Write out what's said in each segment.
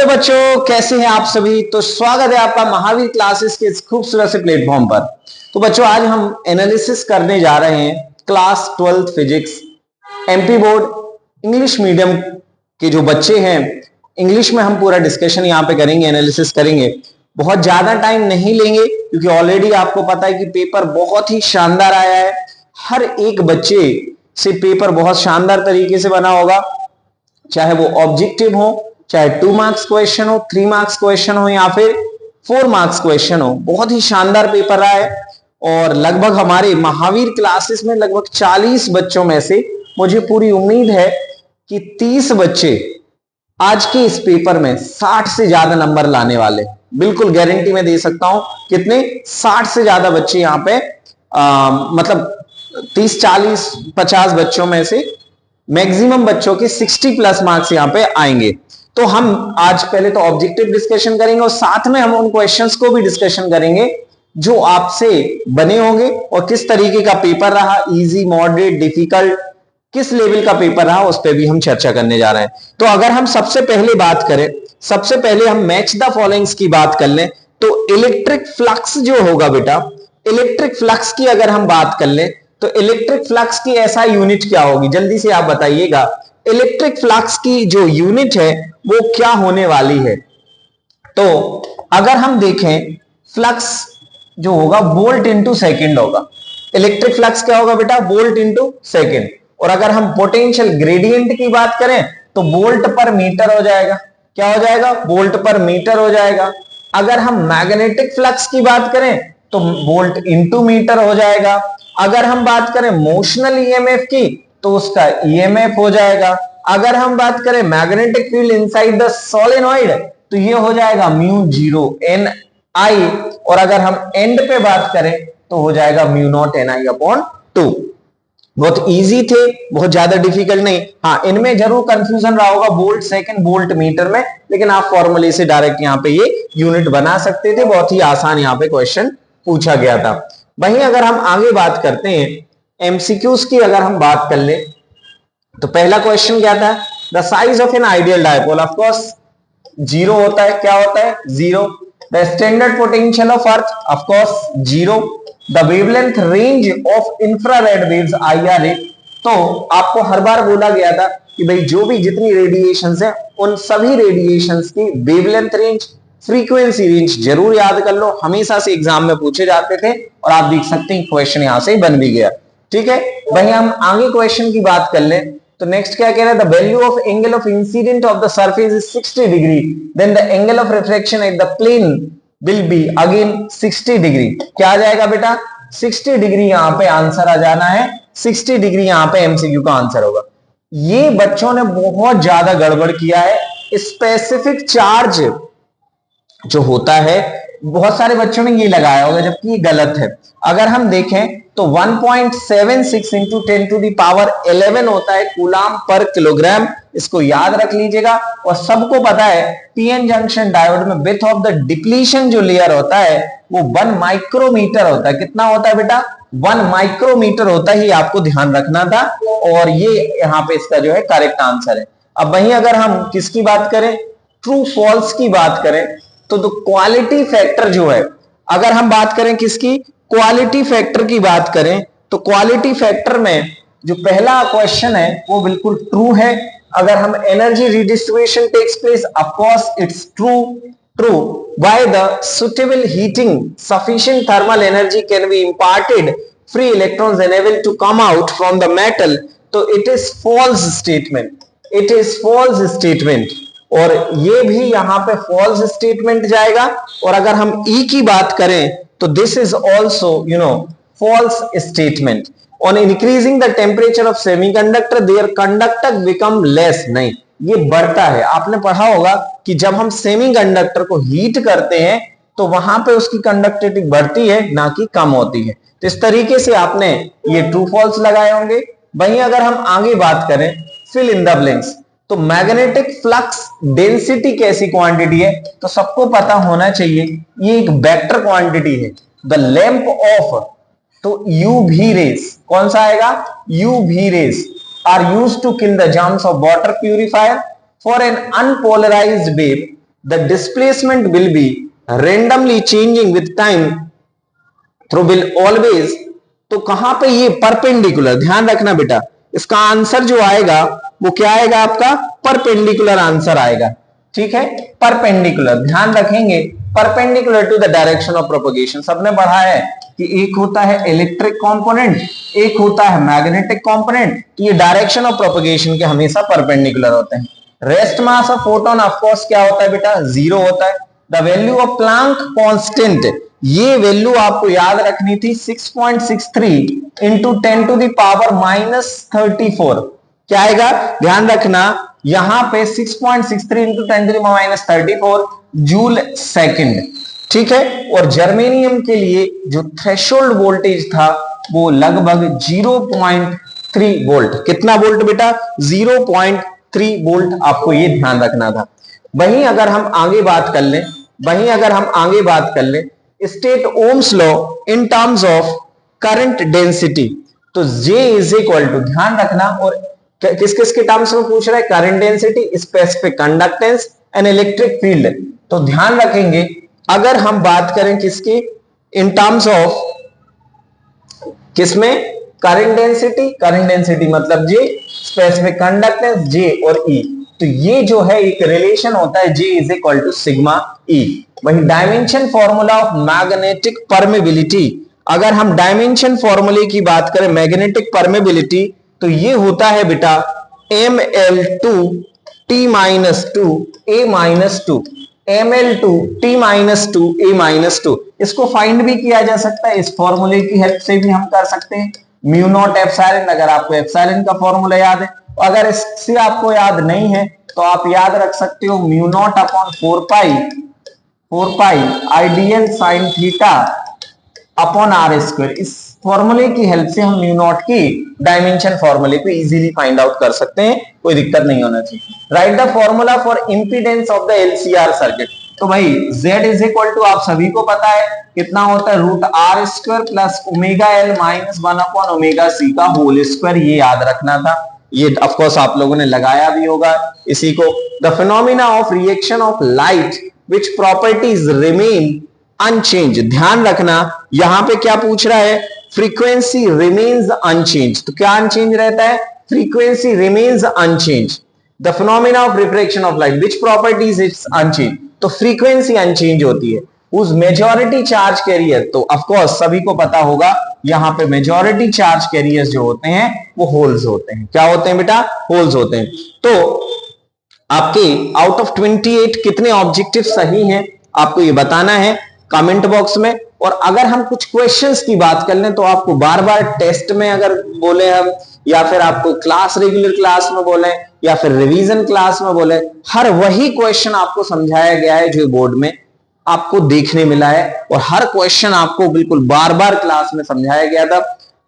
Hello बच्चों, कैसे हैं आप सभी। तो स्वागत है आपका महावीर क्लासेस के इस खूबसूरत से प्लेटफॉर्म पर। तो बच्चों, आज हम एनालिसिस करने जा रहे हैं class 12th physics MP board English medium के जो बच्चे हैं। इंग्लिश में हम पूरा डिस्कशन यहाँ पे करेंगे, एनालिसिस करेंगे। बहुत ज्यादा टाइम नहीं लेंगे क्योंकि ऑलरेडी आपको पता है कि पेपर बहुत ही शानदार आया है। हर एक बच्चे से पेपर बहुत शानदार तरीके से बना होगा, चाहे वो ऑब्जेक्टिव हो, चाहे 2 मार्क्स क्वेश्चन हो, 3 मार्क्स क्वेश्चन हो या फिर 4 मार्क्स क्वेश्चन हो। बहुत ही शानदार पेपर रहा है और लगभग हमारे महावीर क्लासेस में लगभग 40 बच्चों में से मुझे पूरी उम्मीद है कि 30 बच्चे आज के इस पेपर में 60 से ज्यादा नंबर लाने वाले। बिल्कुल गारंटी मैं दे सकता हूं। कितने? 60 से ज्यादा बच्चे यहाँ पे मतलब 30, 40, 50 बच्चों में से मैक्सिमम बच्चों के 60 प्लस मार्क्स यहाँ पे आएंगे। तो हम आज पहले तो ऑब्जेक्टिव डिस्कशन करेंगे और साथ में हम उन क्वेश्चंस को भी डिस्कशन करेंगे जो आपसे बने होंगे और किस तरीके का पेपर रहा, इजी, मॉडरेट, डिफिकल्ट, किस लेवल का पेपर रहा, उस पर भी हम चर्चा करने जा रहे हैं। तो अगर हम सबसे पहले बात करें, सबसे पहले हम मैच द फॉलोइंग्स की बात कर लें तो इलेक्ट्रिक फ्लक्स जो होगा बेटा, इलेक्ट्रिक फ्लक्स की अगर हम बात कर लें तो इलेक्ट्रिक फ्लक्स की ऐसा यूनिट क्या होगी, जल्दी से आप बताइएगा। इलेक्ट्रिक फ्लक्स की जो यूनिट है वो क्या होने वाली है। तो अगर हम देखें, फ्लक्स जो होगा वोल्ट इंटू सेकेंड होगा। इलेक्ट्रिक फ्लक्स क्या होगा बेटा? Volt into second. और अगर हम पोटेंशियल ग्रेडियंट की बात करें तो वोल्ट पर मीटर हो जाएगा। क्या हो जाएगा? वोल्ट पर मीटर हो जाएगा। अगर हम मैग्नेटिक फ्लक्स की बात करें तो वोल्ट इंटू मीटर हो जाएगा। अगर हम बात करें मोशनल ईएमएफ की तो उसका ईएमएफ हो जाएगा। अगर हम बात करें magnetic field inside the solenoid तो ये हो जाएगा म्यू 0 एन आई। और अगर हम एंड पे बात करें तो हो जाएगा mu not an I upon 2। बहुत इजी थे, बहुत ज्यादा डिफिकल्ट नहीं। हाँ, इनमें जरूर कंफ्यूजन रहा होगा वोल्ट सेकंड, वोल्ट मीटर में, लेकिन आप फॉर्मूले से डायरेक्ट यहाँ पे ये यूनिट बना सकते थे। बहुत ही आसान यहाँ पे क्वेश्चन पूछा गया था। वहीं अगर हम आगे बात करते हैं एमसीक्यूज की, अगर हम बात कर ले तो पहला क्वेश्चन क्या था? The size of an ideal dipole. Of course 0 होता है। क्या होता है? 0। The standard potential of earth, of course 0। The wavelength range of infrared waves IRA। तो आपको हर बार बोला गया था कि भाई जो भी जितनी रेडिएशंस है उन सभी रेडिएशंस की वेवलेंथ रेंज, फ्रीक्वेंसी रेंज जरूर याद कर लो। हमेशा से एग्जाम में पूछे जाते थे और आप देख सकते हैं क्वेश्चन यहां से बन भी गया। ठीक है, वहीं हम आगे क्वेश्चन की बात कर लें तो नेक्स्ट क्या कह रहा है? The value of angle of incident of the surface is 60 degree, then the angle of reflection at the plane will be again 60 degree. क्या आ जाएगा बेटा? 60 डिग्री यहां पे आंसर आ जाना है। 60 डिग्री यहां पे एमसीक्यू का आंसर होगा। ये बच्चों ने बहुत ज्यादा गड़बड़ किया है। स्पेसिफिक चार्ज जो होता है, बहुत सारे बच्चों ने ये लगाया होगा जबकि ये गलत है। अगर हम देखें तो 1.76 इंटू 10 टू दी पावर 11 होता है कूलाम पर किलोग्राम। इसको याद रख लीजिएगा। और सबको पता है पीएन जंक्शन डायोड में विड्थ ऑफ द डिप्लीशन जो लेयर होता है वो 1 माइक्रोमीटर होता है। कितना होता है बेटा? 1 माइक्रोमीटर होता ही, आपको ध्यान रखना था। और ये यहाँ पे इसका जो है करेक्ट आंसर है। अब वहीं अगर हम किसकी बात करें, ट्रू फॉल्स की बात करें तो क्वालिटी फैक्टर जो है, अगर हम बात करें किसकी, क्वालिटी फैक्टर की बात करें तो क्वालिटी फैक्टर में जो पहला क्वेश्चन है वो बिल्कुल ट्रू है। अगर हम energy redistribution takes place, of course it's true by the suitable heating sufficient thermal energy can be imparted, free electrons enable to come out from the metal. तो it is false statement, it is false statement. और ये भी यहां पे false statement जाएगा। और अगर हम ई की बात करें तो this is also false statement. On increasing the temperature of semiconductor their conductor become less. नहीं, ये बढ़ता है। आपने पढ़ा होगा कि जब हम सेमीकंडक्टर को हीट करते हैं तो वहां पे उसकी कंडक्टिविटी बढ़ती है, ना कि कम होती है। तो इस तरीके से आपने ये ट्रू फॉल्स लगाए होंगे। वहीं अगर हम आगे बात करें फिल इन द ब्लैंक्स, तो मैग्नेटिक फ्लक्स डेंसिटी कैसी क्वांटिटी है? तो सबको पता होना चाहिए ये एक वेक्टर क्वांटिटी है। द लैंप ऑफ, तो यूवी रेज, कौन सा आएगा? UV rays are used to kill the germs of water purifier for an unpolarised wave the displacement will be randomly changing with time through will always, तो कहां पे ये perpendicular, ध्यान रखना बेटा, इसका आंसर जो आएगा वो क्या आएगा, आपका परपेंडिकुलर आंसर आएगा, ठीक है, परपेंडिकुलर, ध्यान रखेंगे, perpendicular to the direction of propagation. सबने पढ़ा है कि एक होता है इलेक्ट्रिक कंपोनेंट, एक होता है मैग्नेटिक कंपोनेंट, ये डायरेक्शन ऑफ प्रोपगेशन के हमेशा परपेंडिकुलर होते हैं। Rest mass of photon of course क्या होता है बेटा, 0 होता है। The value of Planck constant, ये वैल्यू आपको याद रखनी थी 6.63 इंटू 10 टू द पावर -34, क्या आएगा, ध्यान रखना, यहां पे 6.63 into 10 to the power -34 joule second, ठीक है। और जर्मेनियम के लिए जो थ्रेशोल्ड वोल्टेज था वो लगभग 0.3 वोल्ट, कितना वोल्ट बेटा, 0.3 वोल्ट, आपको ये ध्यान रखना था। वहीं अगर हम आगे बात कर लें, state Ohm's law in terms of current density, तो J इज इक्वल टू, ध्यान रखना, और किस किस के टर्म्स में पूछ रहा है, current density, specific conductance and electric field. तो ध्यान रखेंगे, अगर हम बात करें किसकी, इन टर्म्स ऑफ किसमें, करंट डेंसिटी मतलब J, स्पेसिफिक कंडक्टेंस J और E, तो ये जो है एक रिलेशन होता है, J is equal to sigma E। वही dimension formula of magnetic permeability, अगर हम डायमेंशन फॉर्मूले की बात करें मैग्नेटिक परमेबिलिटी, तो ये होता है बेटा ML2 T-2 A-2, ML2 T-2 A-2, इसको फाइंड भी किया जा सकता है, इस फॉर्मूले की हेल्प से भी हम कर सकते हैं, म्यू नॉट एप्सिलॉन, अगर आपको एप्सिलॉन का फॉर्मूला याद है, अगर इससे आपको याद नहीं है तो आप याद रख सकते हो mu naught upon 4 pi I dl sine theta upon r square. इस फॉर्मूले की हेल्प से हम म्यू नॉट की डायमेंशन फॉर्मूले को इजीली फाइंड आउट कर सकते हैं, कोई दिक्कत नहीं होना चाहिए। Right the formula for impedance of the LCR circuit, तो भाई Z इज इक्वल टू, आप सभी को पता है कितना होता है, √R² plus omega L minus 1 upon omega C का होल स्क्वायर, ये याद रखना था, ये ऑफ कोर्स आप लोगों ने लगाया भी होगा इसी को। The phenomena of reaction of light which properties remain unchanged, ध्यान रखना, यहां पे क्या पूछ रहा है, फ्रीक्वेंसी रिमेन्स अनचेंज, तो क्या अनचेंज रहता है, frequency remains unchanged. The phenomena of refraction of light which properties is unchanged, तो फ्रीक्वेंसी अनचेंज होती है। उस मेजॉरिटी चार्ज कैरियर, तो ऑफ कोर्स सभी को पता होगा यहां पे मेजॉरिटी चार्ज कैरियर्स जो होते हैं वो होल्स होते हैं, क्या होते हैं बेटा, होल्स होते हैं। तो आपके आउट ऑफ 28 कितने ऑब्जेक्टिव सही हैं, आपको ये बताना है कमेंट बॉक्स में। और अगर हम कुछ क्वेश्चंस की बात कर लें तो आपको बार बार टेस्ट में अगर बोले हम, या फिर आपको क्लास रेगुलर क्लास में बोले, या फिर रिवीजन क्लास में बोले, हर वही क्वेश्चन आपको समझाया गया है जो बोर्ड में आपको देखने मिला है, और हर क्वेश्चन आपको बिल्कुल बार बार क्लास में समझाया गया था।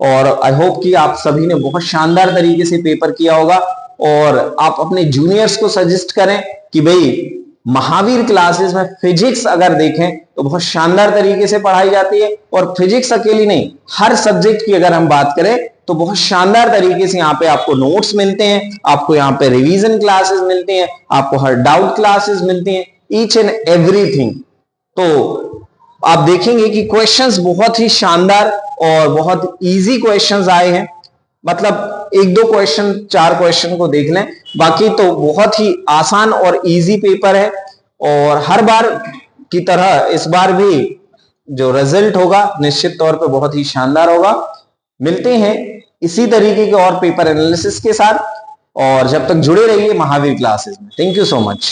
और आई होप कि आप सभी ने बहुत शानदार तरीके से पेपर किया होगा, और आप अपने जूनियर्स को सजेस्ट करें कि भाई महावीर क्लासेस में फिजिक्स अगर देखें तो बहुत शानदार तरीके से पढ़ाई जाती है, और फिजिक्स अकेली नहीं, हर सब्जेक्ट की अगर हम बात करें तो बहुत शानदार तरीके से यहाँ पे आपको नोट्स मिलते हैं, आपको यहाँ पे रिवीजन क्लासेस मिलती हैं, आपको हर डाउट क्लासेस मिलती हैं, ईच एंड एवरीथिंग। तो आप देखेंगे कि क्वेश्चंस बहुत ही शानदार और बहुत इजी क्वेश्चंस आए हैं, मतलब 1-2 क्वेश्चन 4 क्वेश्चन को देख लें, बाकी तो बहुत ही आसान और इजी पेपर है। और हर बार की तरह इस बार भी जो रिजल्ट होगा निश्चित तौर पे बहुत ही शानदार होगा। मिलते हैं इसी तरीके के और पेपर एनालिसिस के साथ, और जब तक जुड़े रहिए महावीर क्लासेस में। Thank you so much.